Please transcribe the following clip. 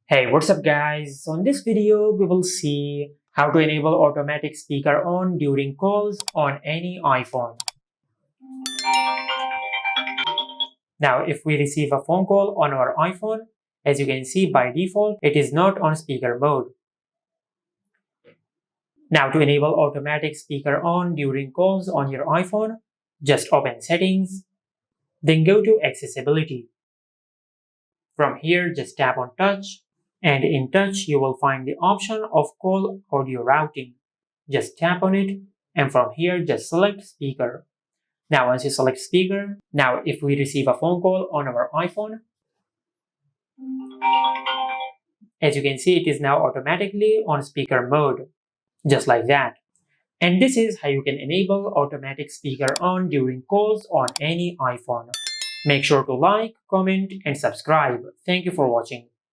Hey, what's up guys? So in this video, we will see how to enable automatic speaker on during calls on any iPhone. Now, if we receive a phone call on our iPhone, as you can see by default, it is not on speaker mode. Now, to enable automatic speaker on during calls on your iPhone, just open Settings, then go to Accessibility. From here, just tap on Touch, and in Touch, you will find the option of Call Audio Routing. Just tap on it, and from here, just select Speaker. Now, once you select Speaker, now if we receive a phone call on our iPhone, as you can see, it is now automatically on speaker mode, just like that. And this is how you can enable automatic speaker on during calls on any iPhone. Make sure to like, comment, and subscribe. Thank you for watching.